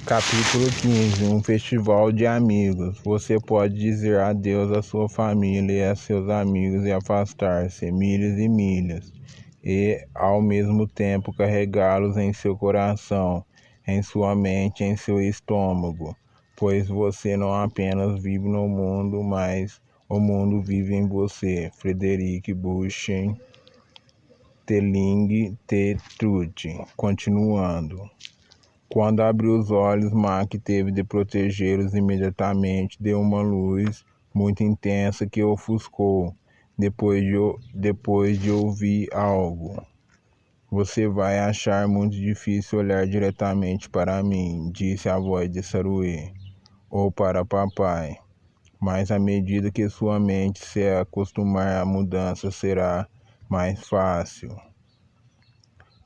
Capítulo 15. Um festival de amigos. Você pode dizer adeus à sua família e a seus amigos e afastar-se milhas e milhas, e ao mesmo tempo carregá-los em seu coração, em sua mente, em seu estômago, pois você não apenas vive no mundo, mas o mundo vive em você. Frederic Buchen, Telling the Truth. Continuando. Quando abriu os olhos, Mac teve de protegê-los imediatamente de uma luz muito intensa que o ofuscou. Depois de ouvir algo. Você vai achar muito difícil olhar diretamente para mim, disse a voz de Saruê, ou para papai. Mas à medida que sua mente se acostumar à mudança, será mais fácil.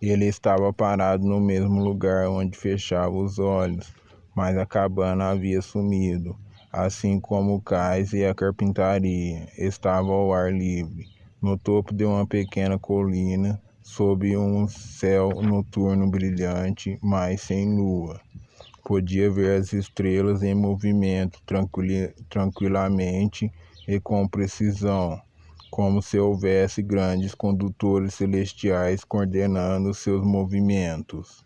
Ele estava parado no mesmo lugar onde fechava os olhos, mas a cabana havia sumido, assim como o cais e a carpintaria. Estava ao ar livre, no topo de uma pequena colina, sob um céu noturno brilhante, mas sem lua. Podia ver as estrelas em movimento tranquilamente e com precisão, como se houvesse grandes condutores celestiais coordenando seus movimentos.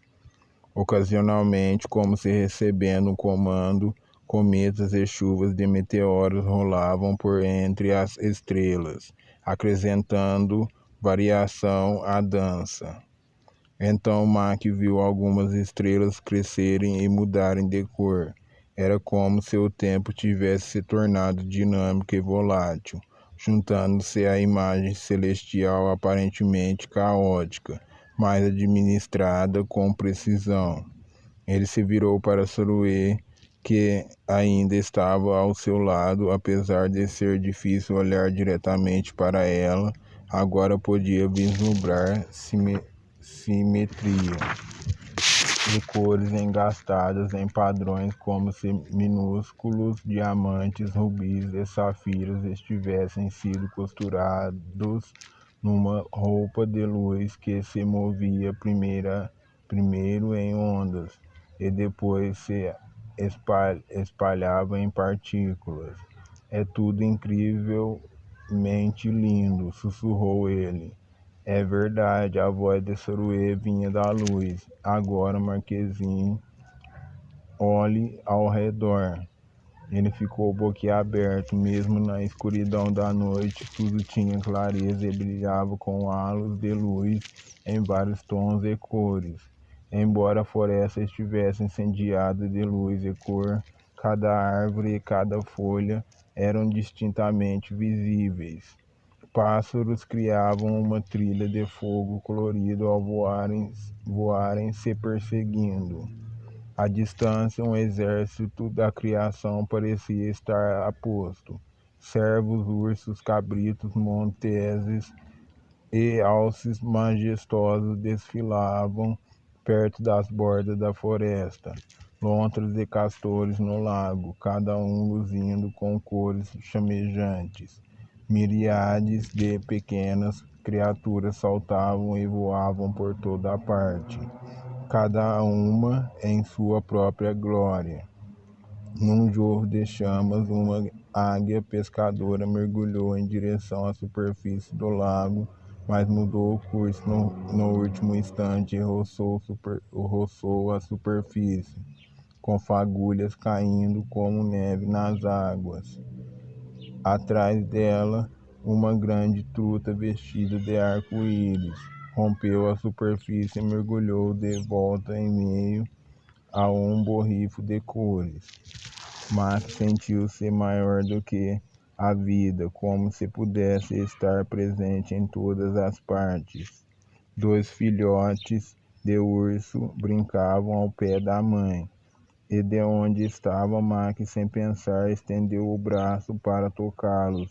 Ocasionalmente, como se recebendo um comando, cometas e chuvas de meteoros rolavam por entre as estrelas, acrescentando variação à dança. Então Mac viu algumas estrelas crescerem e mudarem de cor. Era como se o tempo tivesse se tornado dinâmico e volátil, juntando-se à imagem celestial aparentemente caótica, mas administrada com precisão. Ele se virou para Saruê, que ainda estava ao seu lado, apesar de ser difícil olhar diretamente para ela. Agora podia vislumbrar simetria e cores engastadas em padrões, como se minúsculos diamantes, rubis e safiros estivessem sido costurados numa roupa de luz que se movia primeiro em ondas e depois se espalhava em partículas. É tudo incrivelmente lindo, sussurrou ele. É verdade, a voz de Saruê vinha da luz. Agora, Marquezinho, olhe ao redor. Ele ficou boquiaberto. Mesmo na escuridão da noite, tudo tinha clareza e brilhava com halos de luz em vários tons e cores. Embora a floresta estivesse incendiada de luz e cor, cada árvore e cada folha eram distintamente visíveis. Pássaros criavam uma trilha de fogo colorido ao voarem se perseguindo. À distância, um exército da criação parecia estar a posto. Cervos, ursos, cabritos, monteses e alces majestosos desfilavam perto das bordas da floresta. Lontras e castores no lago, cada um luzindo com cores chamejantes. Miríades de pequenas criaturas saltavam e voavam por toda a parte, cada uma em sua própria glória. Num jorro de chamas, uma águia pescadora mergulhou em direção à superfície do lago, mas mudou o curso no último instante e roçou a superfície, com fagulhas caindo como neve nas águas. Atrás dela, uma grande truta vestida de arco-íris rompeu a superfície e mergulhou de volta em meio a um borrifo de cores. Mac sentiu-se maior do que a vida, como se pudesse estar presente em todas as partes. 2 filhotes de urso brincavam ao pé da mãe. E de onde estava, Mac, sem pensar, estendeu o braço para tocá-los.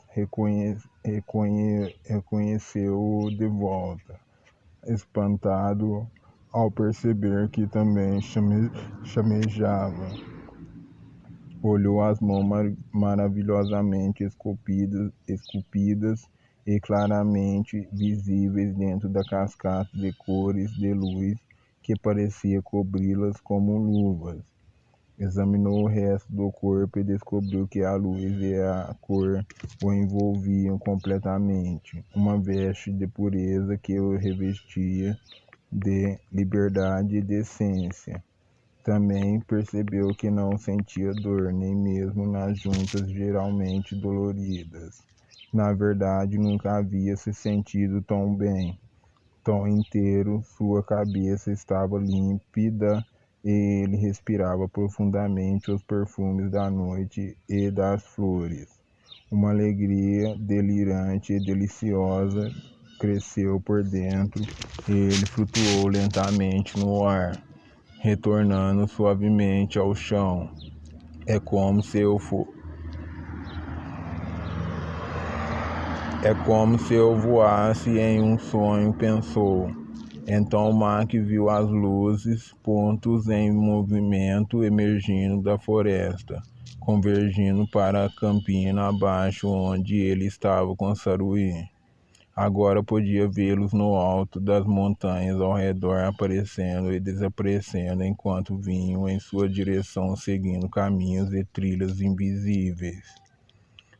Reconheceu-o de volta, espantado ao perceber que também chamejava. Olhou as mãos maravilhosamente esculpidas e claramente visíveis dentro da cascata de cores de luz que parecia cobri-las como luvas. Examinou o resto do corpo e descobriu que a luz e a cor o envolviam completamente. Uma veste de pureza que o revestia de liberdade e decência. Também percebeu que não sentia dor, nem mesmo nas juntas geralmente doloridas. Na verdade, nunca havia se sentido tão bem, tão inteiro. Sua cabeça estava límpida e ele respirava profundamente os perfumes da noite e das flores. Uma alegria delirante e deliciosa cresceu por dentro e ele flutuou lentamente no ar, retornando suavemente ao chão. É como se eu É como se eu voasse em um sonho, pensou. Então Mac viu as luzes, pontos em movimento emergindo da floresta, convergindo para a campina abaixo onde ele estava com Saruí. Agora podia vê-los no alto das montanhas ao redor, aparecendo e desaparecendo enquanto vinham em sua direção, seguindo caminhos e trilhas invisíveis.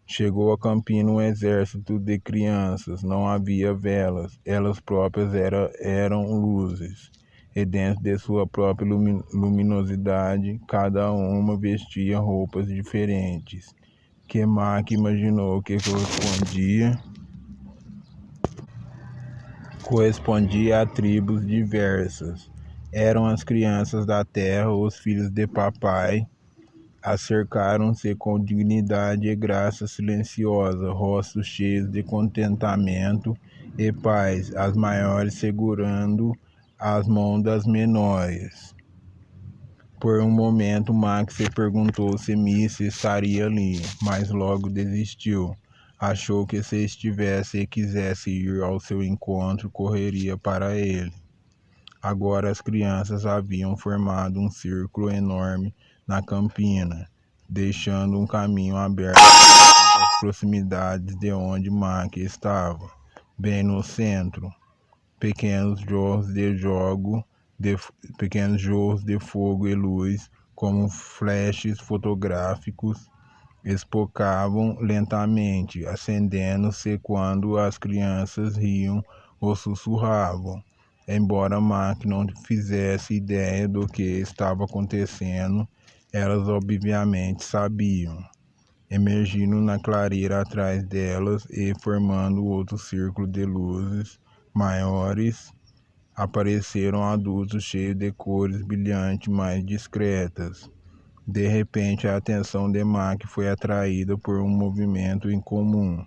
Chegou a campina um exército de crianças. Não havia velas, elas próprias eram luzes. E dentro de sua própria luminosidade, cada uma vestia roupas diferentes, que Mac imaginou que correspondia a tribos diversas. Eram as crianças da terra, os filhos de papai. Acercaram-se com dignidade e graça silenciosa, rostos cheios de contentamento e paz, as maiores segurando as mãos das menores. Por um momento, Max se perguntou se Missy estaria ali, mas logo desistiu. Achou que se estivesse e quisesse ir ao seu encontro, correria para ele. Agora as crianças haviam formado um círculo enorme na campina, deixando um caminho aberto nas proximidades de onde Mac estava, bem no centro. Pequenos jorros de fogo e luz, como flashes fotográficos, espocavam lentamente, acendendo-se quando as crianças riam ou sussurravam. Embora Mac não fizesse ideia do que estava acontecendo, elas obviamente sabiam. Emergindo na clareira atrás delas e formando outro círculo de luzes maiores, apareceram adultos cheios de cores brilhantes mais discretas. De repente, a atenção de Mac foi atraída por um movimento incomum.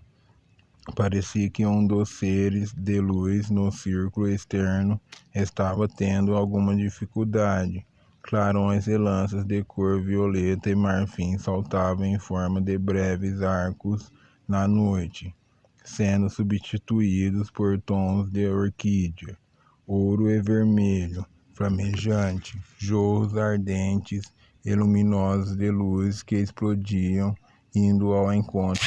Parecia que um dos seres de luz no círculo externo estava tendo alguma dificuldade. Clarões e lanças de cor violeta e marfim saltavam em forma de breves arcos na noite, sendo substituídos por tons de orquídea, ouro e vermelho, flamejante, jorros ardentes e luminosos de luz que explodiam, indo ao encontro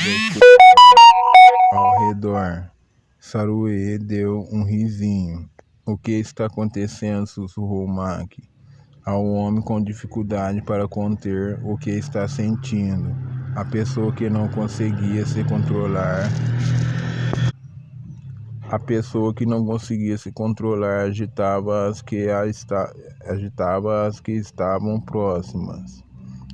ao redor. Saruê deu um risinho. O que está acontecendo? Sussurrou Mac ao homem com dificuldade para conter o que está sentindo. A pessoa que não conseguia se controlar. A pessoa que não conseguia se controlar agitava as que estavam próximas.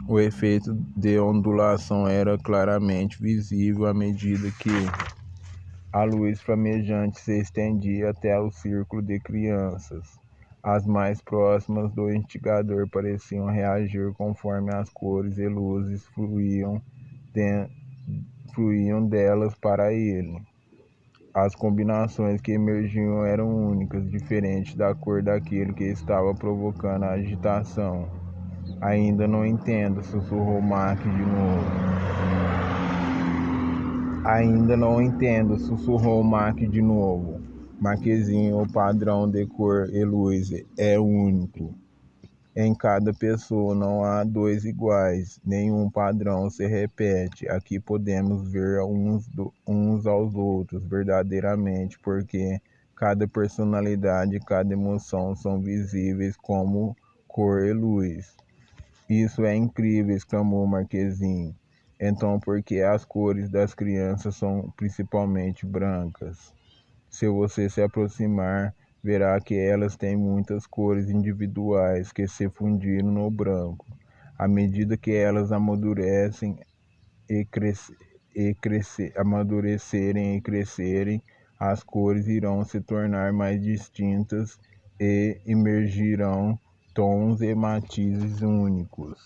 O efeito de ondulação era claramente visível à medida que a luz flamejante se estendia até o círculo de crianças. As mais próximas do instigador pareciam reagir conforme as cores e luzes fluíam delas para ele. As combinações que emergiam eram únicas, diferentes da cor daquele que estava provocando a agitação. Ainda não entendo, sussurrou Mac de novo. Ainda não entendo, sussurrou Mac de novo. Maczinho, o padrão de cor e luz é único. Em cada pessoa não há dois iguais, nenhum padrão se repete. Aqui podemos ver uns aos outros verdadeiramente, porque cada personalidade e cada emoção são visíveis como cor e luz. Isso é incrível, exclamou Marquezinho. Então por que as cores das crianças são principalmente brancas? Se você se aproximar, verá que elas têm muitas cores individuais que se fundiram no branco. À medida que elas amadurecem amadurecerem e crescerem, as cores irão se tornar mais distintas e emergirão tons e matizes únicos.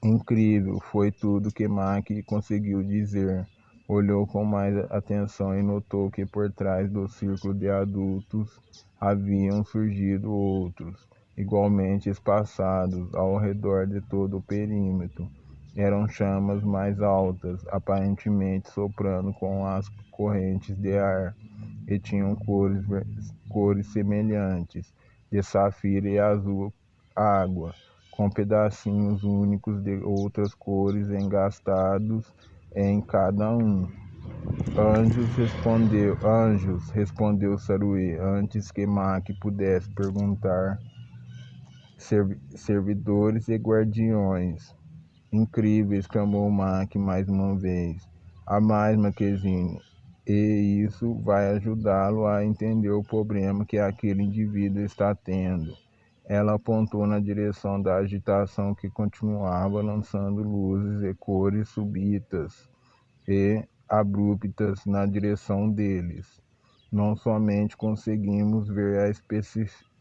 Incrível, foi tudo que Mac conseguiu dizer. Olhou com mais atenção e notou que por trás do círculo de adultos haviam surgido outros, igualmente espaçados ao redor de todo o perímetro. Eram chamas mais altas, aparentemente soprando com as correntes de ar, e tinham cores semelhantes, de safira e azul água, com pedacinhos únicos de outras cores engastados em cada um. Anjos, respondeu Saruê, antes que Mac pudesse perguntar. Servidores e guardiões. Incrível, exclamou Mac mais uma vez. A mais, Mackenzie. E isso vai ajudá-lo a entender o problema que aquele indivíduo está tendo. Ela apontou na direção da agitação que continuava lançando luzes e cores súbitas e abruptas na direção deles. Não somente conseguimos ver a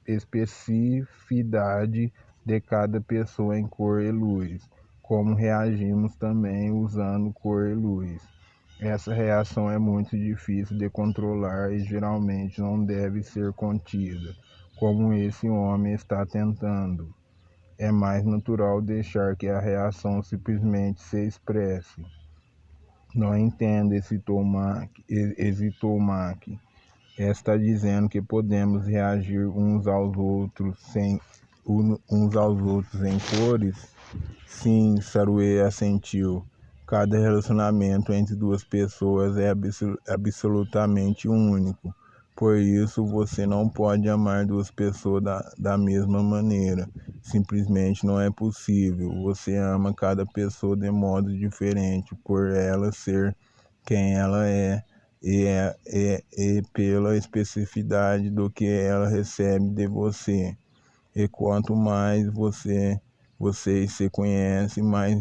especificidade de cada pessoa em cor e luz, como reagimos também usando cor e luz. Essa reação é muito difícil de controlar e geralmente não deve ser contida, como esse homem está tentando. É mais natural deixar que a reação simplesmente se expresse. Não entendo, hesitou Mac. Está dizendo que podemos reagir uns aos outros em cores? Sim, Saruê assentiu. Cada relacionamento entre duas pessoas é absolutamente único. Por isso, você não pode amar duas pessoas da mesma maneira. Simplesmente não é possível. Você ama cada pessoa de modo diferente, por ela ser quem ela é e pela especificidade do que ela recebe de você. E quanto mais vocês se conhecem, mais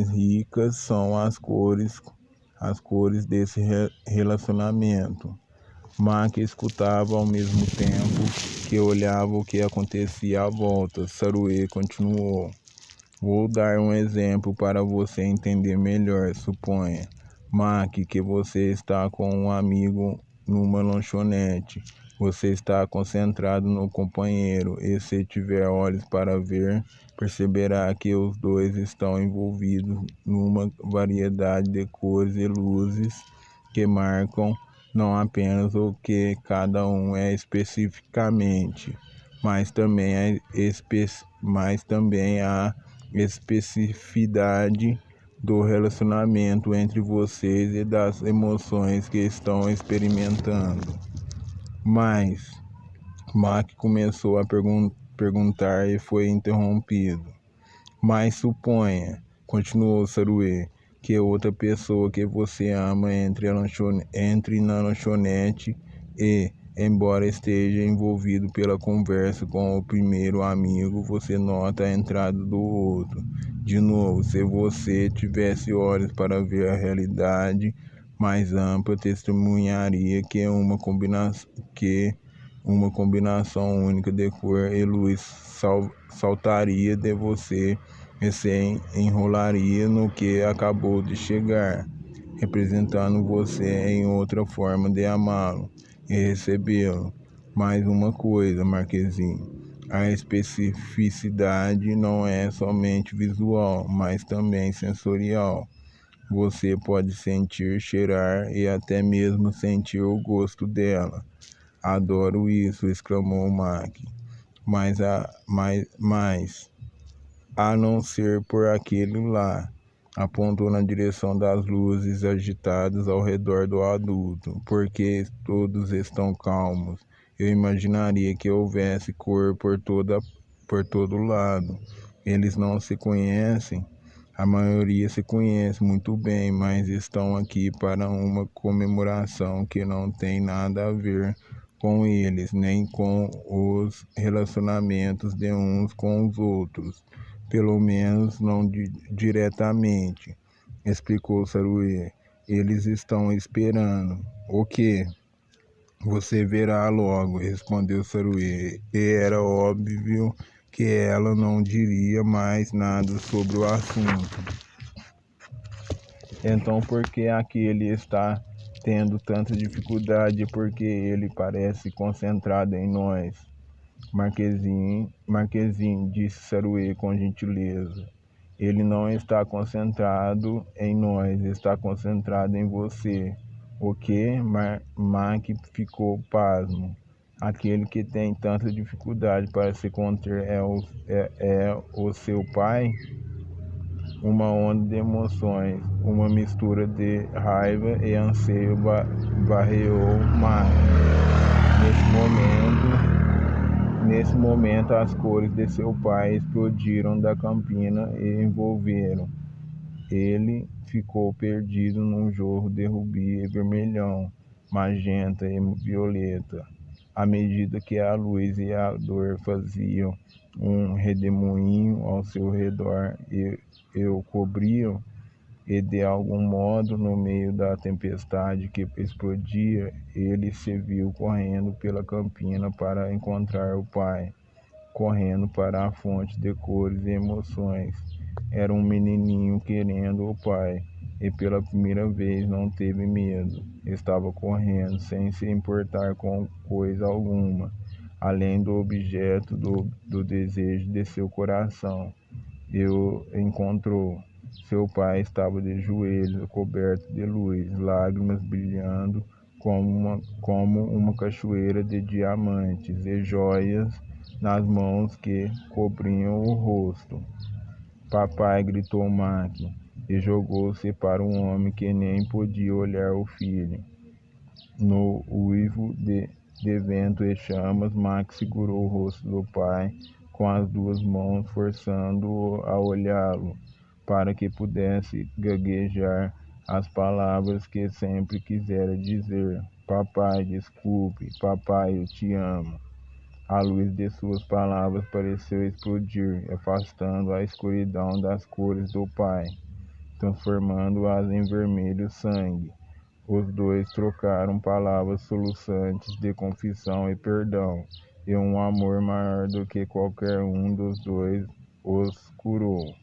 ricas são as cores desse relacionamento. Mac escutava ao mesmo tempo que olhava o que acontecia à volta. Saruê continuou. Vou dar um exemplo para você entender melhor. Suponha, Mac, que você está com um amigo numa lanchonete. Você está concentrado no companheiro e, se tiver olhos para ver, perceberá que os dois estão envolvidos numa variedade de cores e luzes que marcam não apenas o que cada um é especificamente, mas também a especificidade do relacionamento entre vocês e das emoções que estão experimentando. Mas Mac começou a perguntar e foi interrompido. Mas suponha, continuou Saruê, que outra pessoa que você ama entre na lanchonete e, embora esteja envolvido pela conversa com o primeiro amigo, você nota a entrada do outro. De novo, se você tivesse olhos para ver a realidade mais ampla, testemunharia que uma combinação única de cor e luz saltaria de você e se enrolaria no que acabou de chegar, representando você em outra forma de amá-lo e recebê-lo. Mais uma coisa, Marquezinho, a especificidade não é somente visual, mas também sensorial. Você pode sentir, cheirar e até mesmo sentir o gosto dela. Adoro isso, exclamou Mac. Mas a não ser por aquele lá, apontou na direção das luzes agitadas ao redor do adulto. Porque todos estão calmos. Eu imaginaria que houvesse cor por toda por todo lado. Eles não se conhecem, a maioria se conhece muito bem, mas estão aqui para uma comemoração que não tem nada a ver com eles, nem com os relacionamentos de uns com os outros, pelo menos não diretamente, explicou Saruê. Eles estão esperando. O quê? Você verá logo, respondeu Saruê, e era óbvio que ela não diria mais nada sobre o assunto. Então por que aquele está tendo tanta dificuldade? Porque ele parece concentrado em nós. Marquezinho, disse Saruê com gentileza. Ele não está concentrado em nós, está concentrado em você. O que? Mac ficou pasmo. Aquele que tem tanta dificuldade para se conter é o seu pai? Uma onda de emoções, uma mistura de raiva e anseio barreou Mac. Nesse momento, as cores de seu pai explodiram da campina e envolveram. Ele ficou perdido num jorro de rubi e vermelhão, magenta e violeta. À medida que a luz e a dor faziam um redemoinho ao seu redor e o cobriam, e de algum modo, no meio da tempestade que explodia, ele se viu correndo pela campina para encontrar o pai, correndo para a fonte de cores e emoções. Era um menininho querendo o pai, e pela primeira vez não teve medo. Estava correndo sem se importar com coisa alguma, além do objeto do desejo de seu coração. E o encontrou. Seu pai estava de joelhos, coberto de luz, lágrimas brilhando como uma cachoeira de diamantes e joias nas mãos que cobriam o rosto. Papai, gritou Mac, e jogou-se para um homem que nem podia olhar o filho. No uivo de vento e chamas, Mac segurou o rosto do pai com as duas mãos, forçando-o a olhá-lo, para que pudesse gaguejar as palavras que sempre quisera dizer. Papai, desculpe. Papai, eu te amo. A luz de suas palavras pareceu explodir, afastando a escuridão das cores do pai, transformando-as em vermelho sangue. Os dois trocaram palavras soluçantes de confissão e perdão, e um amor maior do que qualquer um dos dois os curou.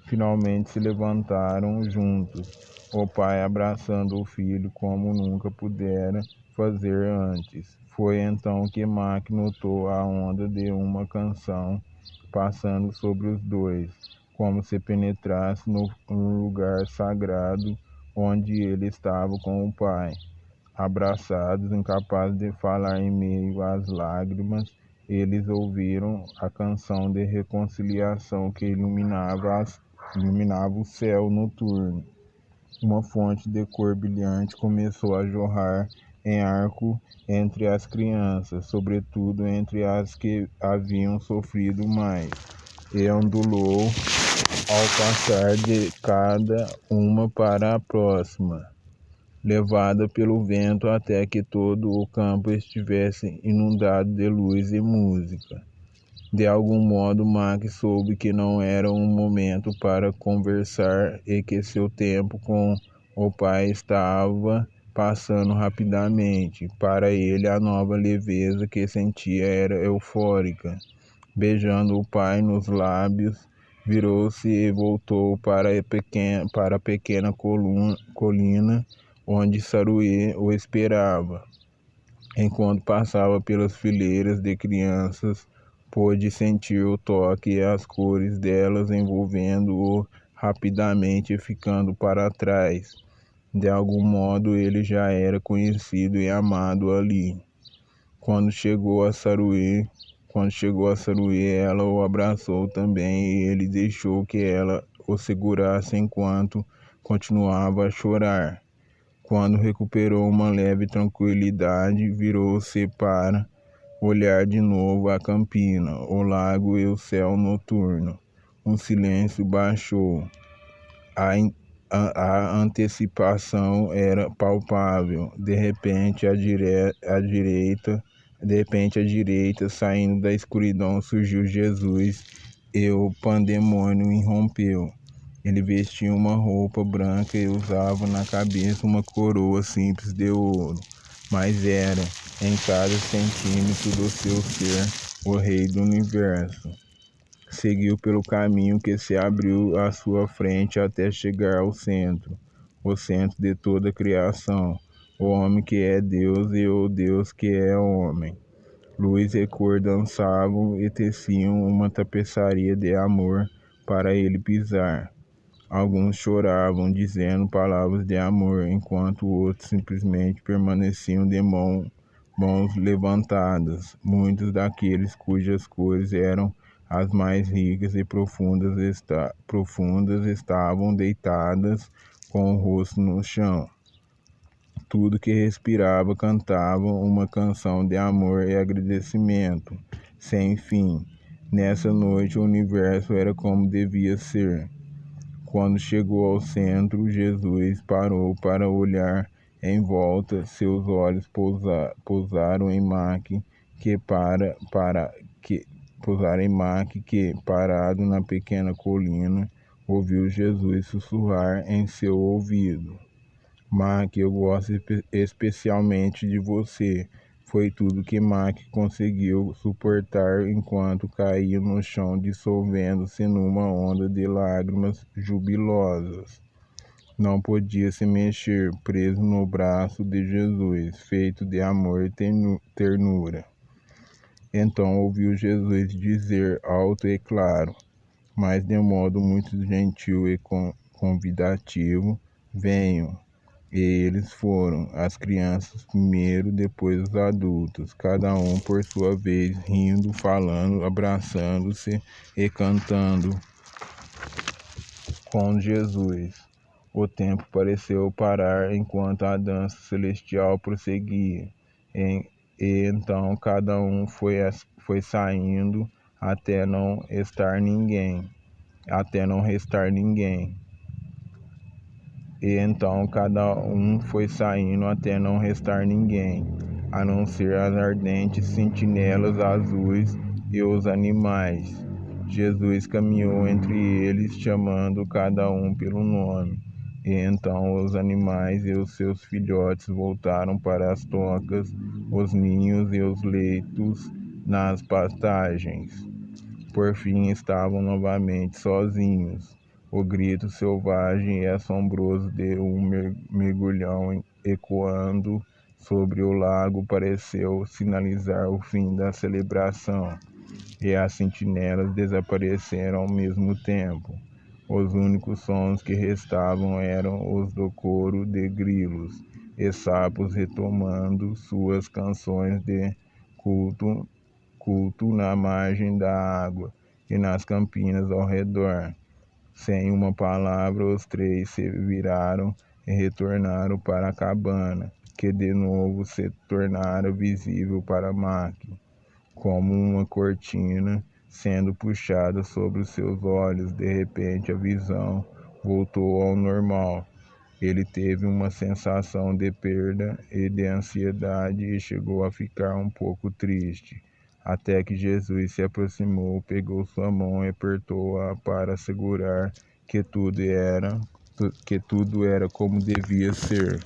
Finalmente se levantaram juntos, o pai abraçando o filho como nunca pudera fazer antes. Foi então que Mac notou a onda de uma canção passando sobre os dois, como se penetrasse no lugar sagrado onde ele estava com o pai. Abraçados, incapazes de falar em meio às lágrimas, eles ouviram a canção de reconciliação que iluminava o céu noturno. Uma fonte de cor brilhante começou a jorrar em arco entre as crianças, sobretudo entre as que haviam sofrido mais, e ondulou ao passar de cada uma para a próxima, levada pelo vento até que todo o campo estivesse inundado de luz e música. De algum modo, Mac soube que não era um momento para conversar e que seu tempo com o pai estava passando rapidamente. Para ele, a nova leveza que sentia era eufórica. Beijando o pai nos lábios, virou-se e voltou para a pequena colina onde Saruê o esperava. Enquanto passava pelas fileiras de crianças, pôde sentir o toque e as cores delas envolvendo-o rapidamente e ficando para trás. De algum modo ele já era conhecido e amado ali. Quando chegou a Saruê, ela o abraçou também e ele deixou que ela o segurasse enquanto continuava a chorar. Quando recuperou uma leve tranquilidade, virou-se para olhar de novo a campina, o lago e o céu noturno. Um silêncio baixou. A antecipação era palpável. De repente, à direita, saindo da escuridão, surgiu Jesus e o pandemônio irrompeu. Ele vestia uma roupa branca e usava na cabeça uma coroa simples de ouro, mas era, em cada centímetro do seu ser, o Rei do Universo. Seguiu pelo caminho que se abriu à sua frente até chegar ao centro, o centro de toda a criação, o homem que é Deus e o Deus que é homem. Luz e cor dançavam e teciam uma tapeçaria de amor para ele pisar. Alguns choravam, dizendo palavras de amor, enquanto outros simplesmente permaneciam de mãos levantadas. Muitos daqueles cujas cores eram as mais ricas e profundas estavam deitadas com o rosto no chão. Tudo que respirava cantava uma canção de amor e agradecimento, sem fim. Nessa noite o universo era como devia ser. Quando chegou ao centro, Jesus parou para olhar em volta. Seus olhos pousaram em Mac, que, parado na pequena colina, ouviu Jesus sussurrar em seu ouvido. Mac, eu gosto especialmente de você. Foi tudo que Mac conseguiu suportar enquanto caía no chão, dissolvendo-se numa onda de lágrimas jubilosas. Não podia se mexer, preso no braço de Jesus, feito de amor e ternura. Então ouviu Jesus dizer alto e claro, mas de modo muito gentil e convidativo: venham. E eles foram, as crianças primeiro, depois os adultos, cada um por sua vez, rindo, falando, abraçando-se e cantando com Jesus. O tempo pareceu parar enquanto a dança celestial prosseguia, e então cada um foi saindo até não restar ninguém. E então cada um foi saindo até não restar ninguém, a não ser as ardentes sentinelas azuis e os animais. Jesus caminhou entre eles, chamando cada um pelo nome. E então os animais e os seus filhotes voltaram para as tocas, os ninhos e os leitos nas pastagens. Por fim estavam novamente sozinhos. O grito selvagem e assombroso de um mergulhão ecoando sobre o lago pareceu sinalizar o fim da celebração, e as sentinelas desapareceram ao mesmo tempo. Os únicos sons que restavam eram os do coro de grilos e sapos retomando suas canções de culto na margem da água e nas campinas ao redor. Sem uma palavra, os três se viraram e retornaram para a cabana, que de novo se tornara visível para Mac, como uma cortina sendo puxada sobre os seus olhos. De repente, a visão voltou ao normal. Ele teve uma sensação de perda e de ansiedade e chegou a ficar um pouco triste, até que Jesus se aproximou, pegou sua mão e apertou-a para assegurar que tudo era como devia ser.